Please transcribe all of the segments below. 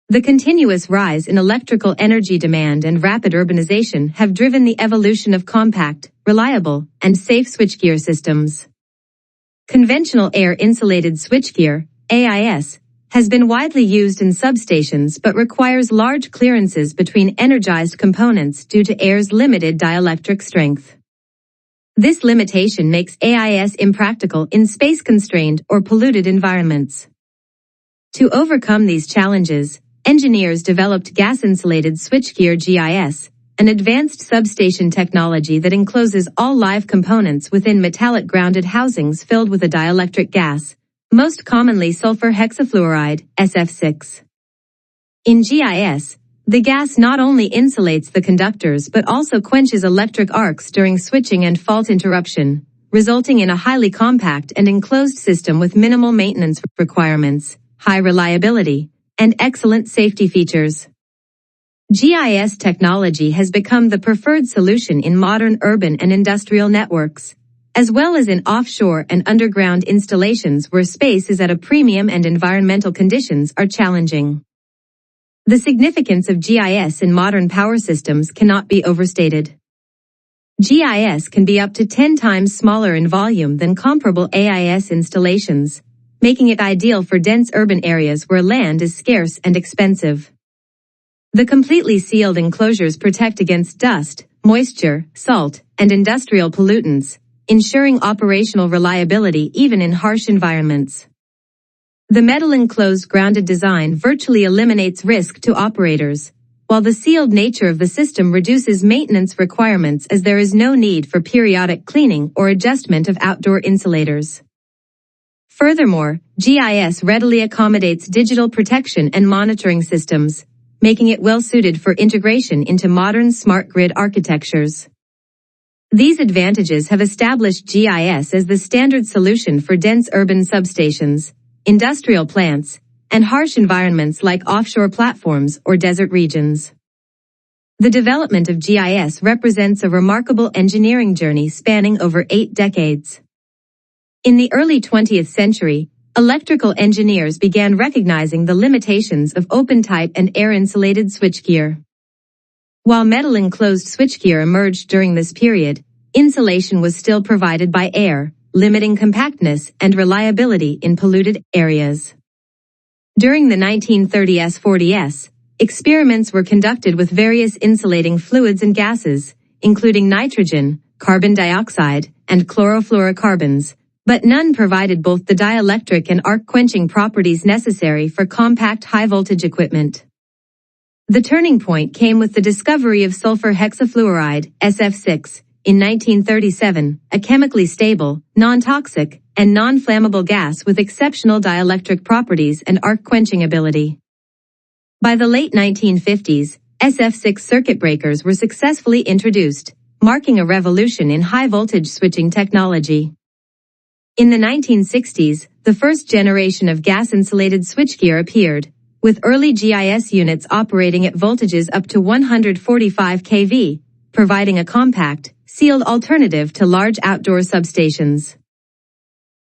The continuous rise in electrical energy demand and rapid urbanization have driven the evolution of compact, reliable, and safe switchgear systems. Conventional air-insulated switchgear, AIS, has been widely used in substations but requires large clearances between energized components due to air's limited dielectric strength. This limitation makes AIS impractical in space-constrained or polluted environments. To overcome these challenges, engineers developed gas-insulated switchgear GIS, an advanced substation technology that encloses all live components within metallic grounded housings filled with a dielectric gas, most commonly sulfur hexafluoride, SF6. In GIS, the gas not only insulates the conductors but also quenches electric arcs during switching and fault interruption, resulting in a highly compact and enclosed system with minimal maintenance requirements, high reliability, and excellent safety features. GIS technology has become the preferred solution in modern urban and industrial networks, as well as in offshore and underground installations where space is at a premium and environmental conditions are challenging. The significance of GIS in modern power systems cannot be overstated. GIS can be up to 10 times smaller in volume than comparable AIS installations, making it ideal for dense urban areas where land is scarce and expensive. The completely sealed enclosures protect against dust, moisture, salt, and industrial pollutants, ensuring operational reliability even in harsh environments. The metal-enclosed grounded design virtually eliminates risk to operators, while the sealed nature of the system reduces maintenance requirements as there is no need for periodic cleaning or adjustment of outdoor insulators. Furthermore, GIS readily accommodates digital protection and monitoring systems, making it well-suited for integration into modern smart grid architectures. These advantages have established GIS as the standard solution for dense urban substations, industrial plants, and harsh environments like offshore platforms or desert regions. The development of GIS represents a remarkable engineering journey spanning over 8 decades. In the early 20th century, electrical engineers began recognizing the limitations of open-type and air-insulated switchgear. While metal-enclosed switchgear emerged during this period, insulation was still provided by air, limiting compactness and reliability in polluted areas. During the 1930s-40s, experiments were conducted with various insulating fluids and gases, including nitrogen, carbon dioxide, and chlorofluorocarbons, but none provided both the dielectric and arc-quenching properties necessary for compact high-voltage equipment. The turning point came with the discovery of sulfur hexafluoride, SF6, in 1937, a chemically stable, non-toxic, and non-flammable gas with exceptional dielectric properties and arc-quenching ability. By the late 1950s, SF6 circuit breakers were successfully introduced, marking a revolution in high-voltage switching technology. In the 1960s, the first generation of gas-insulated switchgear appeared, with early GIS units operating at voltages up to 145 kV, providing a compact, sealed alternative to large outdoor substations.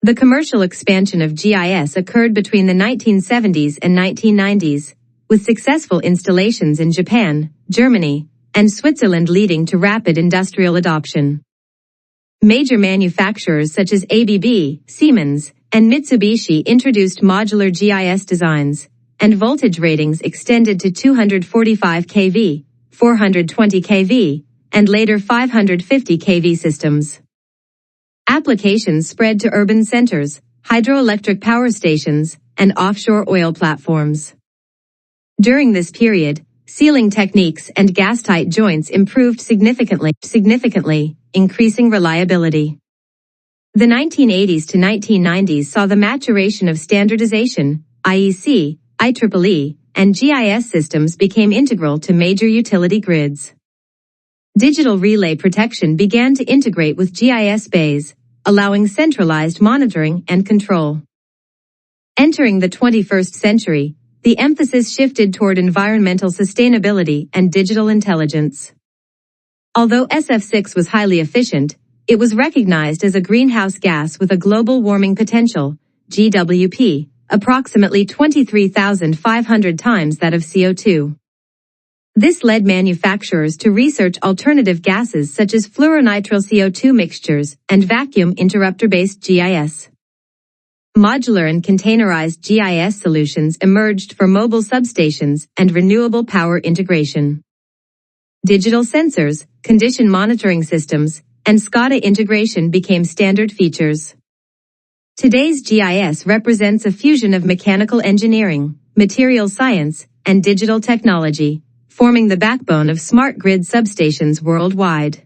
The commercial expansion of GIS occurred between the 1970s and 1990s, with successful installations in Japan, Germany, and Switzerland leading to rapid industrial adoption. Major manufacturers such as ABB, Siemens, and Mitsubishi introduced modular GIS designs, and voltage ratings extended to 245 kV, 420 kV, and later 550 kV systems. Applications spread to urban centers, hydroelectric power stations, and offshore oil platforms. During this period, sealing techniques and gas-tight joints improved significantly, increasing reliability. The 1980s to 1990s saw the maturation of standardization, IEC, IEEE, and GIS systems became integral to major utility grids. Digital relay protection began to integrate with GIS bays, allowing centralized monitoring and control. Entering the 21st century, the emphasis shifted toward environmental sustainability and digital intelligence. Although SF6 was highly efficient, it was recognized as a greenhouse gas with a global warming potential, GWP, approximately 23,500 times that of CO2. This led manufacturers to research alternative gases such as fluoronitrile CO2 mixtures and vacuum interrupter-based GIS. Modular and containerized GIS solutions emerged for mobile substations and renewable power integration. Digital sensors, condition monitoring systems, and SCADA integration became standard features. Today's GIS represents a fusion of mechanical engineering, material science, and digital technology, forming the backbone of smart grid substations worldwide.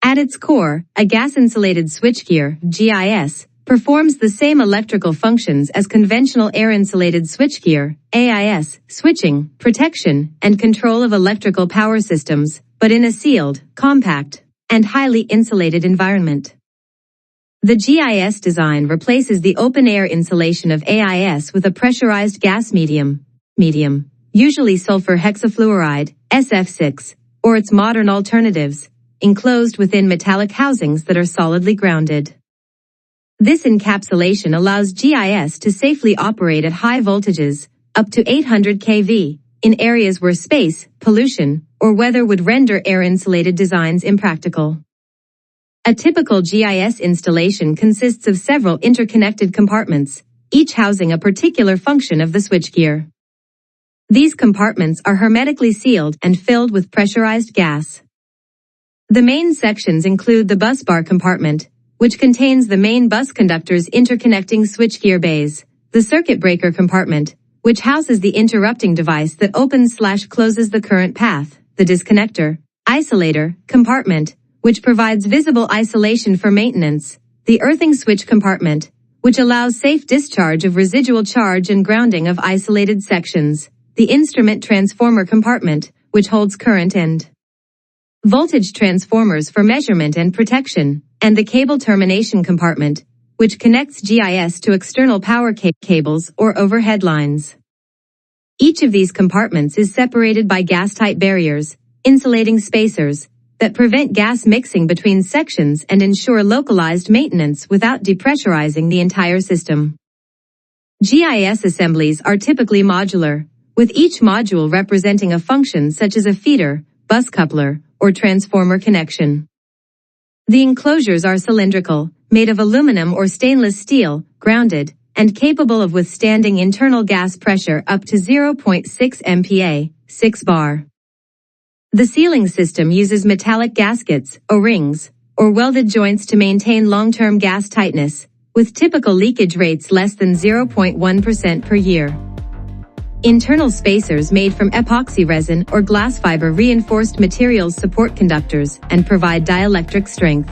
At its core, a gas-insulated switchgear GIS performs the same electrical functions as conventional air-insulated switchgear AIS, switching, protection, and control of electrical power systems, but in a sealed, compact, and highly insulated environment. The GIS design replaces the open-air insulation of AIS with a pressurized gas medium, usually sulfur hexafluoride, SF6, or its modern alternatives, enclosed within metallic housings that are solidly grounded. This encapsulation allows GIS to safely operate at high voltages, up to 800 kV, in areas where space, pollution, or weather would render air-insulated designs impractical. A typical GIS installation consists of several interconnected compartments, each housing a particular function of the switchgear. These compartments are hermetically sealed and filled with pressurized gas. The main sections include the busbar compartment, which contains the main bus conductors interconnecting switchgear bays, the circuit breaker compartment, which houses the interrupting device that opens/closes the current path, the disconnector, isolator, compartment, which provides visible isolation for maintenance, the earthing switch compartment, which allows safe discharge of residual charge and grounding of isolated sections, the instrument transformer compartment, which holds current and voltage transformers for measurement and protection, and the cable termination compartment, which connects GIS to external power cables or overhead lines. Each of these compartments is separated by gas-tight barriers, insulating spacers, that prevent gas mixing between sections and ensure localized maintenance without depressurizing the entire system. GIS assemblies are typically modular, with each module representing a function such as a feeder, bus coupler, or transformer connection. The enclosures are cylindrical, made of aluminum or stainless steel, grounded, and capable of withstanding internal gas pressure up to 0.6 MPa, 6 bar. The sealing system uses metallic gaskets, O-rings, or welded joints to maintain long-term gas tightness, with typical leakage rates less than 0.1% per year. Internal spacers made from epoxy resin or glass fiber reinforced materials support conductors and provide dielectric strength.